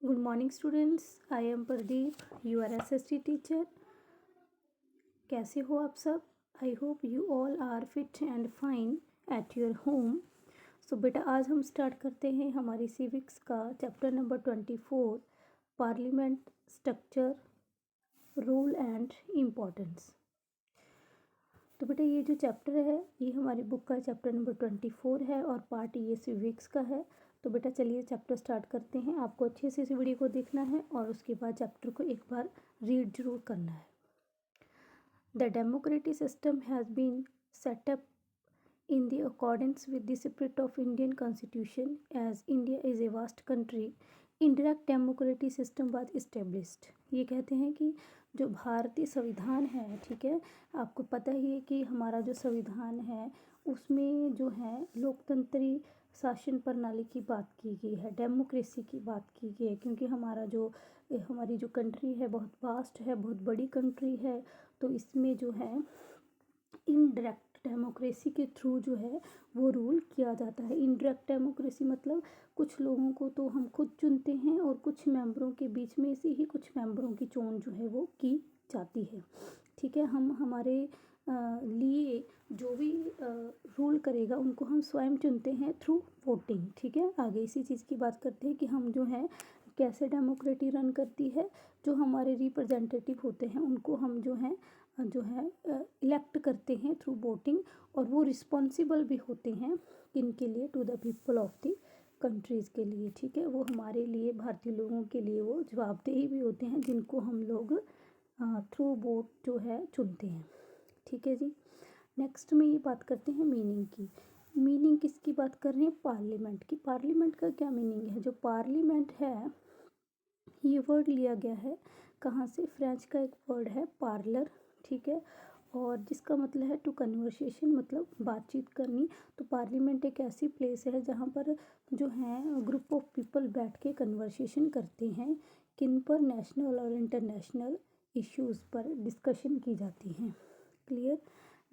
Good morning students, I am Pradeep, your SST teacher. कैसे हो आप सब? I hope you all are fit and fine at your home. So बेटा आज हम स्टार्ट करते हैं हमारी सिविक्स का chapter number 24, parliament structure, rule and importance. तो बेटा ये जो चैप्टर है ये हमारी बुक का चैप्टर नंबर 24 है और पार्ट ये सिविक्स का है. तो बेटा चलिए चैप्टर स्टार्ट करते हैं. आपको अच्छे से इस वीडियो को देखना है और उसके बाद चैप्टर को एक बार रीड जरूर करना है. The democratic system has been set up in the accordance with the spirit of Indian Constitution, as India is a vast country, indirect democratic system was established. ये कहते हैं कि जो भारतीय संविधान है, ठीक है, आपको पता ही है कि हमारा जो संविधान है उसमें जो है लोकतंत्री शासन प्रणाली की बात की गई है, डेमोक्रेसी की बात की गई है, क्योंकि हमारी जो कंट्री है बहुत वास्ट है, बहुत बड़ी कंट्री है. तो इसमें जो है इनडायरेक्ट डेमोक्रेसी के थ्रू जो है वो रूल किया जाता है. इनडायरेक्ट डेमोक्रेसी मतलब कुछ लोगों को तो हम खुद चुनते हैं और कुछ मेंबरों के बीच में से ही कुछ मेंबरों की चोन जो है वो की जाती है. ठीक है, हम हमारे लिए जो भी रूल करेगा उनको हम स्वयं चुनते हैं थ्रू वोटिंग. ठीक है, आगे इसी चीज़ की बात करते हैं कि हम जो है कैसे डेमोक्रेसी रन करती है. जो हमारे रिप्रेजेंटेटिव होते हैं उनको हम जो है इलेक्ट करते हैं थ्रू वोटिंग, और वो रिस्पॉन्सिबल भी होते हैं किन के लिए, to the people of the countries के लिए. ठीक है, वो हमारे लिए भारतीय लोगों के लिए वो जवाबदेही भी होते हैं जिनको हम लोग थ्रू वोट जो है चुनते हैं. ठीक है जी. नेक्स्ट में ये बात करते हैं मीनिंग की. मीनिंग किसकी बात कर रहे हैं? पार्लियामेंट की. पार्लियामेंट का क्या मीनिंग है? जो पार्लियामेंट है ये वर्ड लिया गया है कहाँ से? फ्रेंच का एक वर्ड है पार्लर. ठीक है, और जिसका मतलब है टू कन्वर्सेशन, मतलब बातचीत करनी. तो पार्लियामेंट एक ऐसी प्लेस है जहाँ पर जो है ग्रुप ऑफ पीपल बैठ के कन्वर्सेशन करते हैं. किन पर? नेशनल और इंटरनेशनल इश्यूज़ पर डिस्कशन की जाती हैं. क्लियर.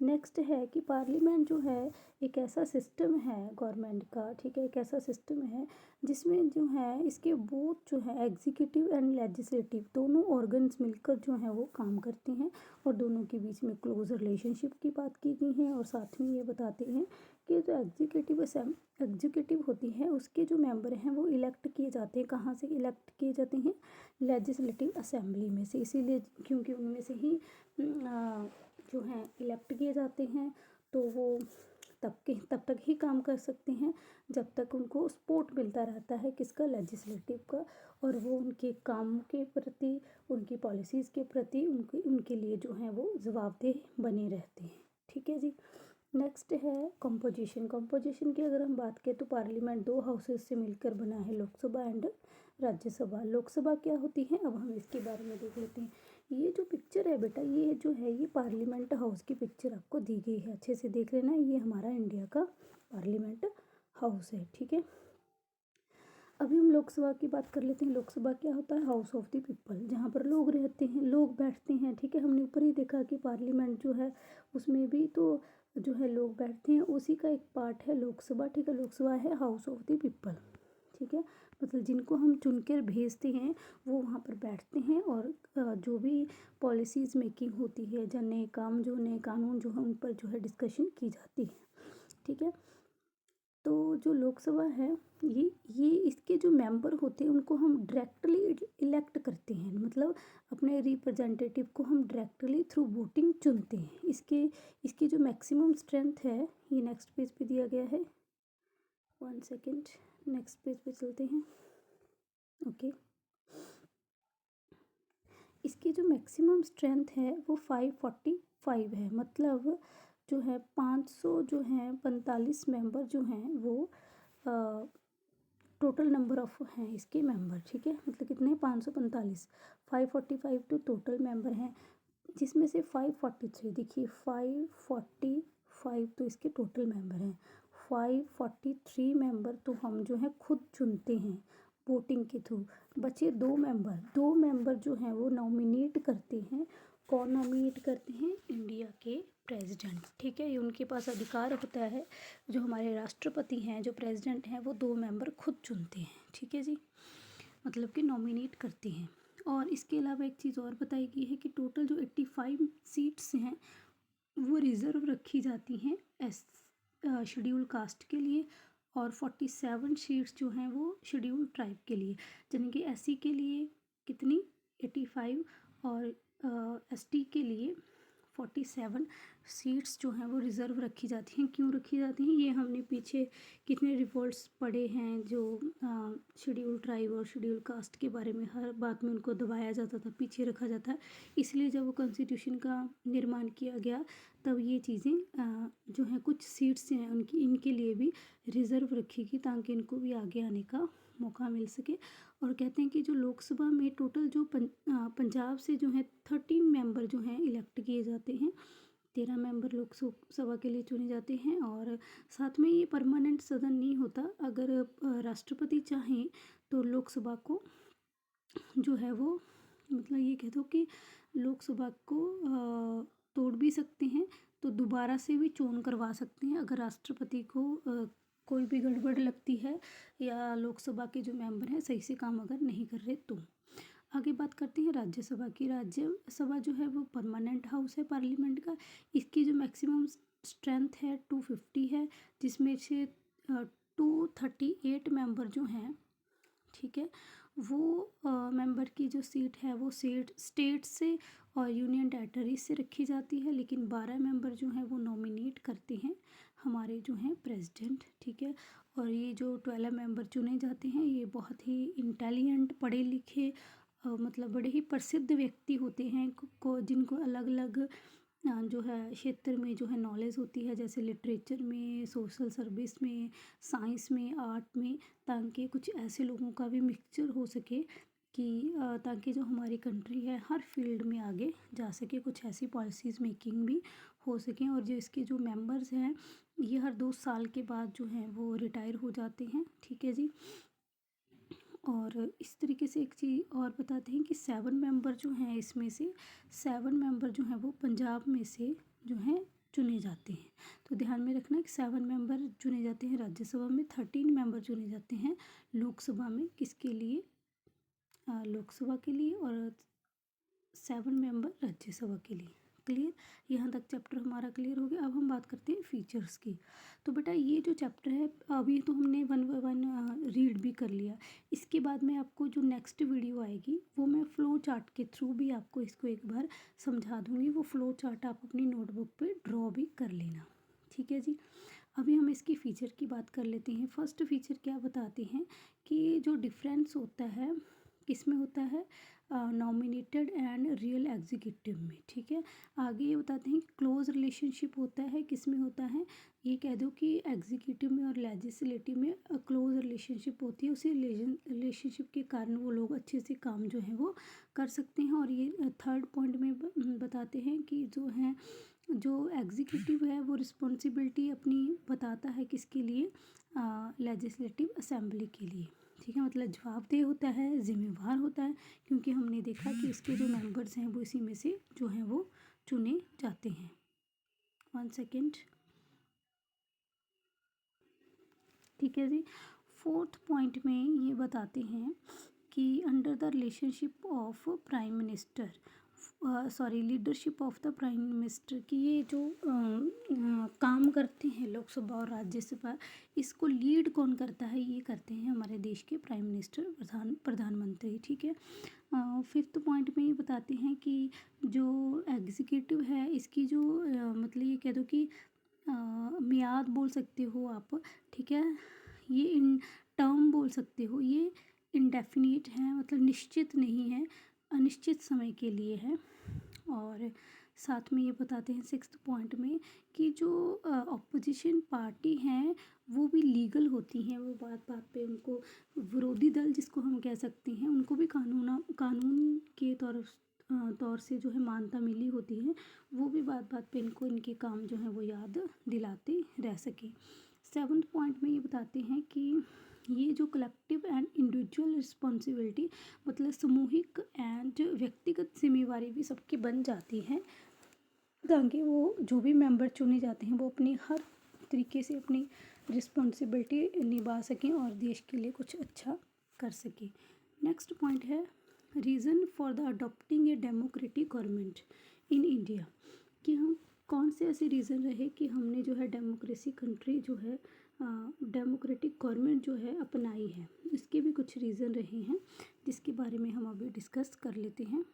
नेक्स्ट है कि पार्लियामेंट जो है एक ऐसा सिस्टम है गवर्नमेंट का. ठीक है, एक ऐसा सिस्टम है जिसमें जो है इसके बोथ जो है एग्जीक्यूटिव एंड लेजिस्लेटिव दोनों ऑर्गन्स मिलकर जो है वो काम करते हैं, और दोनों के बीच में क्लोज रिलेशनशिप की बात की गई है. और साथ में ये बताते हैं कि जो एग्जीक्यूटिव होती है उसके जो मेंबर हैं वो इलेक्ट किए जाते हैं. कहाँ से इलेक्ट किए जाते हैं? लेजिस्लेटिव असेंबली में से. इसीलिए क्योंकि उनमें से ही जो हैं इलेक्ट किए जाते हैं, तो वो तब तक ही काम कर सकते हैं जब तक उनको सपोर्ट मिलता रहता है. किसका? लेजिस्लेटिव का. और वो उनके काम के प्रति, उनकी पॉलिसीज़ के प्रति उनके लिए जो है वो जवाबदेह बने रहते हैं. ठीक है जी. नेक्स्ट है कंपोजिशन. कंपोजिशन की अगर हम बात करें तो पार्लियामेंट दो हाउसेस से मिलकर बना है, लोकसभा एंड राज्यसभा. लोकसभा क्या होती है अब हम इसके बारे में देख लेते हैं. ये जो पिक्चर है बेटा ये जो है ये पार्लियामेंट हाउस की पिक्चर आपको दी गई है, अच्छे से देख लेना. ये हमारा इंडिया का पार्लियामेंट हाउस है. ठीक है, अभी हम लोकसभा की बात कर लेते हैं. लोकसभा क्या होता है? हाउस ऑफ द पीपल, जहाँ पर लोग रहते हैं, लोग बैठते हैं. ठीक है, हमने ऊपर ही देखा कि पार्लियामेंट जो है उसमें भी तो जो है लोग बैठते हैं, उसी का एक पार्ट है लोकसभा. ठीक है, लोकसभा है हाउस ऑफ द पीपल. ठीक है, मतलब जिनको हम चुनकर भेजते हैं वो वहाँ पर बैठते हैं, और जो भी पॉलिसीज़ मेकिंग होती है, जो नए काम, जो नए कानून जो है उन पर जो है डिस्कशन की जाती है. ठीक है, तो जो लोकसभा है ये इसके जो मेंबर होते हैं उनको हम डायरेक्टली इलेक्ट करते हैं, मतलब अपने रिप्रेजेंटेटिव को हम डायरेक्टली थ्रू वोटिंग चुनते हैं. इसकी जो मैक्सिमम स्ट्रेंथ है ये नेक्स्ट पेज पे दिया गया है. 1 सेकेंड, नेक्स्ट पेज पे चलते हैं. ओके, इसकी जो मैक्सिमम स्ट्रेंथ है वो 545 है, मतलब जो है 500 जो है 45 मेंबर जो हैं वो टोटल नंबर ऑफ हैं इसके मेंबर. ठीक है, मतलब कितने? 545. 545 तो टोटल मेंबर हैं, जिसमें से 543, देखिए 545 तो इसके टोटल मेंबर हैं. 543 मेंबर तो हम जो है खुद चुनते हैं वोटिंग के थ्रू. बचे दो मेंबर जो हैं वो नॉमिनेट करते हैं. कौन नॉमिनेट करते हैं? इंडिया के प्रेसिडेंट. ठीक है, ये उनके पास अधिकार होता है. जो हमारे राष्ट्रपति हैं, जो प्रेसिडेंट हैं, वो 2 मेंबर खुद चुनते हैं. ठीक है जी. मतलब कि नॉमिनेट करते हैं। और इसके अलावा एक चीज़ और बताई गई है कि टोटल जो 85 सीट्स हैं वो रिज़र्व रखी जाती हैं एस शेड्यूल कास्ट के लिए, और 47 सीट्स जो हैं वो शेड्यूल ट्राइब के लिए। यानी कि एससी के लिए कितनी 85 और एसटी के लिए 47 सीट्स जो हैं वो रिज़र्व रखी जाती हैं। क्यों रखी जाती हैं, ये हमने पीछे कितने रिपोर्ट्स पढ़े हैं जो शेड्यूल ट्राइब और शेड्यूल कास्ट के बारे में हर बात में उनको दबाया जाता था, पीछे रखा जाता है। इसलिए जब वो कॉन्स्टिट्यूशन का निर्माण किया गया तब ये चीज़ें जो हैं कुछ सीट्स हैं उनकी इनके लिए भी रिज़र्व रखी गई ताकि इनको भी आगे आने का मौका मिल सके। और कहते हैं कि जो लोकसभा में टोटल जो पंजाब से जो है 13 मेंबर जो हैं इलेक्ट किए जाते हैं, 13 मेंबर लोकसभा के लिए चुने जाते हैं। और साथ में ये परमानेंट सदन नहीं होता, अगर राष्ट्रपति चाहें तो लोकसभा को जो है वो मतलब ये कह दो कि लोकसभा को तोड़ भी सकते हैं, तो दोबारा से भी चोन करवा सकते हैं अगर राष्ट्रपति को कोई भी गड़बड़ लगती है या लोकसभा के जो मेंबर हैं सही से काम अगर नहीं कर रहे तो। आगे बात करते हैं राज्यसभा की। राज्यसभा जो है वो परमानेंट हाउस है पार्लियामेंट का। इसकी जो मैक्सिमम स्ट्रेंथ है 250 है, जिसमें से 238 मेंबर जो हैं, ठीक है, वो मेंबर की जो सीट है वो स्टेट से और यूनियन टेरिटरी से रखी जाती है। लेकिन 12 मेंबर जो हैं वो नॉमिनेट करते हैं हमारे जो हैं प्रेसिडेंट, ठीक है। और ये जो 12 मेंबर चुने जाते हैं ये बहुत ही इंटेलिजेंट, पढ़े लिखे मतलब बड़े ही प्रसिद्ध व्यक्ति होते हैं को जिनको अलग अलग जो है क्षेत्र में जो है नॉलेज होती है, जैसे लिटरेचर में, सोशल सर्विस में, साइंस में, आर्ट में, ताकि कुछ ऐसे लोगों का भी मिक्सचर हो सके कि ताकि जो हमारी कंट्री है हर फील्ड में आगे जा सके, कुछ ऐसी पॉलिसीज़ मेकिंग भी हो सकें। और जो इसके जो मेंबर्स हैं ये हर 2 साल के बाद जो हैं वो रिटायर हो जाते हैं, ठीक है जी। और इस तरीके से एक चीज़ और बताते हैं कि 7 मेंबर जो हैं इसमें से 7 मेंबर जो हैं वो पंजाब में से जो हैं चुने जाते हैं। तो ध्यान में रखना कि 7 मेंबर चुने जाते हैं राज्यसभा में, 13 मेंबर चुने जाते हैं लोकसभा में। किसके लिए, लोकसभा के लिए, और 7 मेंबर राज्यसभा के लिए। क्लियर, यहाँ तक चैप्टर हमारा क्लियर हो गया। अब हम बात करते हैं फीचर्स की। तो बेटा ये जो चैप्टर है अभी तो हमने 1 बाय 1 रीड भी कर लिया। इसके बाद में आपको जो नेक्स्ट वीडियो आएगी वो मैं फ़्लो चार्ट के थ्रू भी आपको इसको एक बार समझा दूँगी। वो फ़्लो चार्ट आप अपनी नोटबुक पे ड्रॉ भी कर लेना, ठीक है जी। अभी हम इसकी फ़ीचर की बात कर लेते हैं। फर्स्ट फीचर क्या बताते हैं कि जो डिफरेंस होता है किस में होता है, नॉमिनेटेड एंड रियल एग्जीक्यूटिव में, ठीक है। आगे ये बताते हैं क्लोज रिलेशनशिप होता है किस में होता है, ये कह दो कि एग्जीक्यूटिव में और लेजिस्लेटिव में क्लोज रिलेशनशिप होती है। उसी रिलेशनशिप के कारण वो लोग अच्छे से काम जो है वो कर सकते हैं। और ये थर्ड पॉइंट में बताते हैं कि जो एग्जीक्यूटिव है वो रिस्पॉन्सिबिलिटी अपनी बताता है किसके लिए, लेजिस्लेटिव असेंबली के लिए, ठीक है। मतलब जवाबदेह होता है, जिम्मेवार होता है, क्योंकि हमने देखा कि इसके जो मेंबर्स हैं वो इसी में से जो हैं वो चुने जाते हैं। 1 सेकेंड, ठीक है जी। फोर्थ पॉइंट में ये बताते हैं कि under the relationship of prime minister leadership of the prime minister की ये जो काम करते हैं लोकसभा और राज्यसभा, इसको लीड कौन करता है, ये करते हैं हमारे देश के प्राइम मिनिस्टर, प्रधानमंत्री, ठीक है। फिफ्थ पॉइंट में ये बताते हैं कि जो एग्जीक्यूटिव है इसकी जो मतलब ये कह दो कि मियाद बोल सकते हो आप, ठीक है। ये इन टर्म बोल सकते हो, ये इनडेफिनिट है, मतलब निश्चित नहीं है, अनिश्चित समय के लिए है। और साथ में ये बताते हैं सिक्स्थ पॉइंट में कि जो अपोजिशन पार्टी हैं वो भी लीगल होती हैं। वो बात बात पे उनको विरोधी दल जिसको हम कह सकते हैं उनको भी कानून के तौर से जो है मान्यता मिली होती है। वो भी बात बात पे इनको इनके काम जो है वो याद दिलाते रह सके। सेवन्थ पॉइंट में ये बताते हैं कि ये जो कलेक्टिव एंड इंडिविजुअल रिस्पॉन्सिबिलिटी, मतलब सामूहिक एंड व्यक्तिगत जिम्मेवारी भी सबकी बन जाती है, ताकि वो जो भी मेंबर चुने जाते हैं वो अपनी हर तरीके से अपनी रिस्पॉन्सिबिलिटी निभा सकें और देश के लिए कुछ अच्छा कर सकें। नेक्स्ट पॉइंट है reason for the adopting a democratic government in India, कि हम कौन से ऐसे रीज़न रहे कि हमने जो है डेमोक्रेसी कंट्री जो है डेमोक्रेटिक गवर्नमेंट जो है अपनाई है। इसके भी कुछ रीज़न रहे हैं जिसके बारे में हम अभी डिस्कस कर लेते हैं।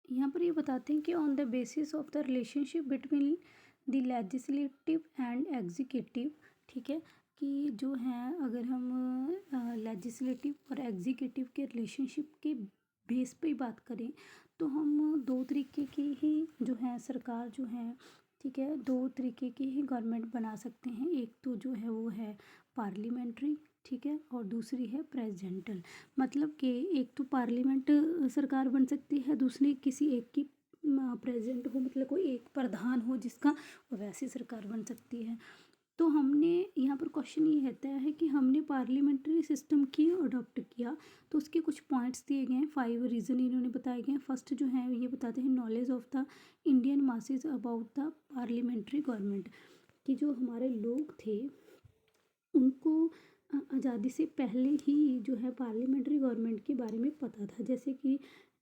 यहाँ पर ये बताते हैं कि on the basis of the relationship between the legislative and executive, ठीक है, कि जो है अगर हम लेजिस्लेटिव और एग्जीक्यूटिव के रिलेशनशिप के बेस पे ही बात करें तो हम दो तरीके की ही जो है सरकार जो है, ठीक है, दो तरीके की ही गवर्नमेंट बना सकते हैं। एक तो जो है वो है पार्लियामेंट्री, ठीक है, और दूसरी है प्रेसिडेंटल। मतलब कि एक तो पार्लियामेंट सरकार बन सकती है, दूसरी किसी एक की प्रेसिडेंट हो, मतलब कोई एक प्रधान हो जिसका, वैसी सरकार बन सकती है। तो हमने यहाँ पर क्वेश्चन ये रहता है कि हमने पार्लियामेंट्री सिस्टम क्यों अडॉप्ट किया, तो उसके कुछ पॉइंट्स दिए गए हैं, 5 रीज़न इन्होंने बताए गए हैं। फर्स्ट जो है ये बताते हैं knowledge of the Indian masses about the parliamentary government, कि जो हमारे लोग थे उनको आज़ादी से पहले ही जो है पार्लियामेंट्री गवर्नमेंट के बारे में पता था। जैसे कि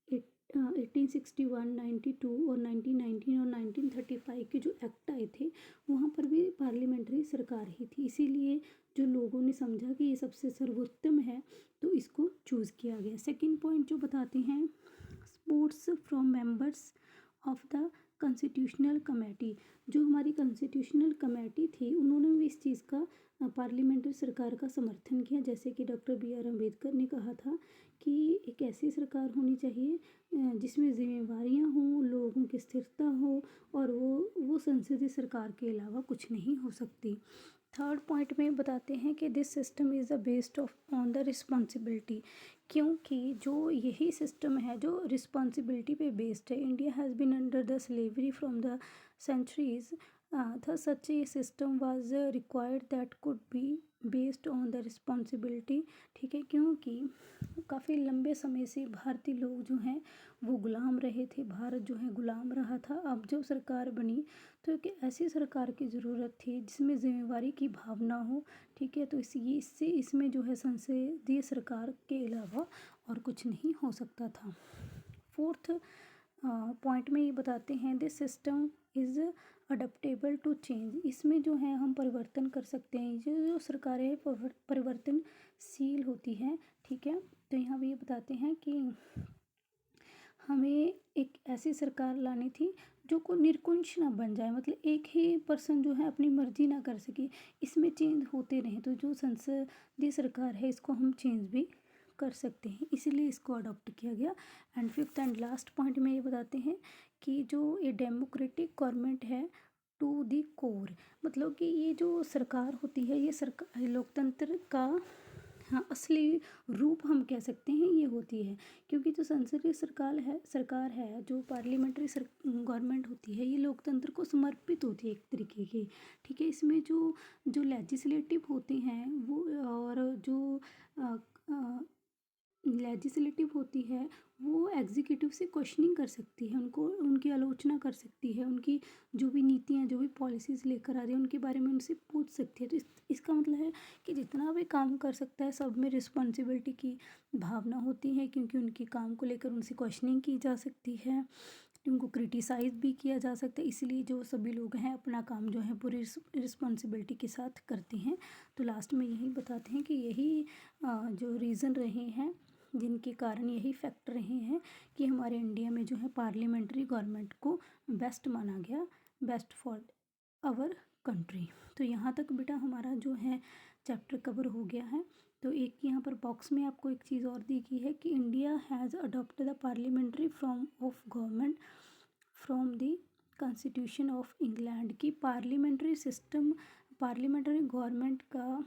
1861, 92 और 1919 और 1935 के जो एक्ट आए थे वहाँ पर भी पार्लियामेंट्री सरकार ही थी। इसीलिए जो लोगों ने समझा कि ये सबसे सर्वोत्तम है तो इसको चूज़ किया गया। सेकंड पॉइंट जो बताते हैं supports from members of the constitutional committee, जो हमारी कॉन्स्टिट्यूशनल कमेटी थी उन्होंने भी इस चीज़ का पार्लियामेंट्री सरकार का समर्थन किया। जैसे कि डॉक्टर BR अम्बेडकर ने कहा था कि एक ऐसी सरकार होनी चाहिए जिसमें जिम्मेवारियां हों, लोगों की स्थिरता हो, और वो संसदीय सरकार के अलावा कुछ नहीं हो सकती। थर्ड पॉइंट में बताते हैं कि this system is the based of on the responsibility, क्योंकि जो यही सिस्टम है जो रिस्पॉन्सिबिलिटी पे बेस्ड है। India has been under the slavery from the centuries, thus such a system was required that could be based on the responsibility, ठीक है, क्योंकि काफ़ी लंबे समय से भारतीय लोग जो हैं वो गुलाम रहे थे, भारत जो है गुलाम रहा था। अब जब सरकार बनी तो एक ऐसी सरकार की ज़रूरत थी जिसमें जिम्मेवारी की भावना हो, ठीक है, तो इससे इसमें जो है संसदीय सरकार के अलावा और कुछ नहीं हो सकता था। फोर्थ पॉइंट में ये बताते हैं this system is adaptable to change, इसमें जो है हम परिवर्तन कर सकते हैं। जो सरकारें परिवर्तनशील होती हैं, ठीक है, तो यहाँ भी ये बताते हैं कि हमें एक ऐसी सरकार लानी थी जो को निरकुंश ना बन जाए, मतलब एक ही पर्सन जो है अपनी मर्जी ना कर सके, इसमें चेंज होते रहें। तो जो संसदीय सरकार है इसको हम चेंज भी कर सकते हैं, इसीलिए इसको अडॉप्ट किया गया। And fifth and last point में ये बताते हैं कि जो ये डेमोक्रेटिक गवर्नमेंट है टू दी कोर, मतलब कि ये जो सरकार होती है ये सरकार लोकतंत्र का, हाँ, असली रूप हम कह सकते हैं ये होती है। क्योंकि जो संसदीय सरकार है जो पार्लियामेंट्री गवर्नमेंट होती है ये लोकतंत्र को समर्पित होती है एक तरीके की, ठीक है। इसमें जो जो लेजिस्लेटिव होते हैं वो, और जो लेजिस्लेटिव होती है वो एग्जीक्यूटिव से क्वेश्चनिंग कर सकती है, उनको उनकी आलोचना कर सकती है, उनकी जो भी नीतियाँ जो भी पॉलिसीज़ लेकर आ रही है उनके बारे में उनसे पूछ सकती है। तो इसका मतलब है कि जितना भी काम कर सकता है सब में रिस्पॉन्सिबिलिटी की भावना होती है, क्योंकि उनके काम को लेकर उनसे क्वेश्चनिंग की जा सकती है, उनको क्रिटिसाइज़ भी किया जा सकता है। इसलिए जो सभी लोग हैं अपना काम जो है पूरी रिस्पॉन्सिबिलिटी के साथ करते हैं। तो लास्ट में यही बताते हैं कि यही जो रीज़न रहे हैं जिनके कारण यही फैक्टर रहे हैं कि हमारे इंडिया में जो है पार्लियामेंट्री गवर्नमेंट को बेस्ट माना गया, बेस्ट फॉर आवर कंट्री। तो यहाँ तक बेटा हमारा जो है चैप्टर कवर हो गया है। तो एक यहाँ पर बॉक्स में आपको एक चीज़ और दी गई है कि India has adopted the parliamentary form of government from the constitution of England, की पार्लियामेंट्री सिस्टम, पार्लियामेंट्री गवर्नमेंट का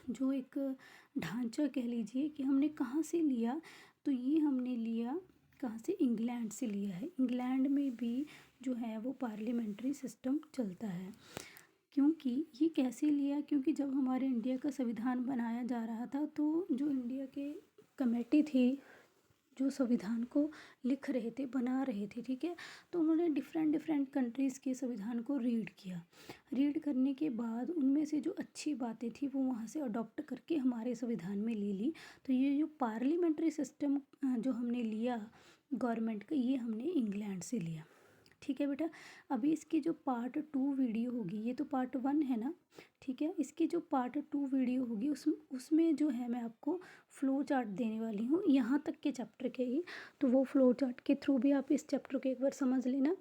जो एक ढांचा कह लीजिए कि हमने कहाँ से लिया, तो ये हमने लिया कहाँ से, इंग्लैंड से लिया है। इंग्लैंड में भी जो है वो पार्लियामेंट्री सिस्टम चलता है। क्योंकि ये कैसे लिया, क्योंकि जब हमारे इंडिया का संविधान बनाया जा रहा था तो जो इंडिया के कमेटी थी जो संविधान को लिख रहे थे, बना रहे थे, ठीक है। तो उन्होंने डिफरेंट डिफरेंट कंट्रीज़ के संविधान को रीड किया। रीड करने के बाद उनमें से जो अच्छी बातें थी वो वहाँ से अडॉप्ट करके हमारे संविधान में ले ली। तो ये जो पार्लियामेंट्री सिस्टम जो हमने लिया गवर्नमेंट का, ये हमने इंग्लैंड से लिया, ठीक है बेटा। अभी इसकी जो पार्ट 2 वीडियो होगी, ये तो पार्ट 1 है ना, ठीक है। इसकी जो पार्ट 2 वीडियो होगी उसमें जो है मैं आपको फ़्लो चार्ट देने वाली हूँ यहाँ तक के चैप्टर के ही। तो वो फ़्लो चार्ट के थ्रू भी आप इस चैप्टर को एक बार समझ लेना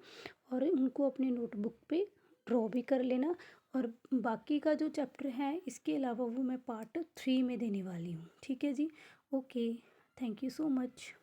और उनको अपने नोटबुक पे ड्रॉ भी कर लेना। और बाकी का जो चैप्टर है इसके अलावा वो मैं पार्ट 3 में देने वाली हूँ, ठीक है जी। Okay, thank you so much.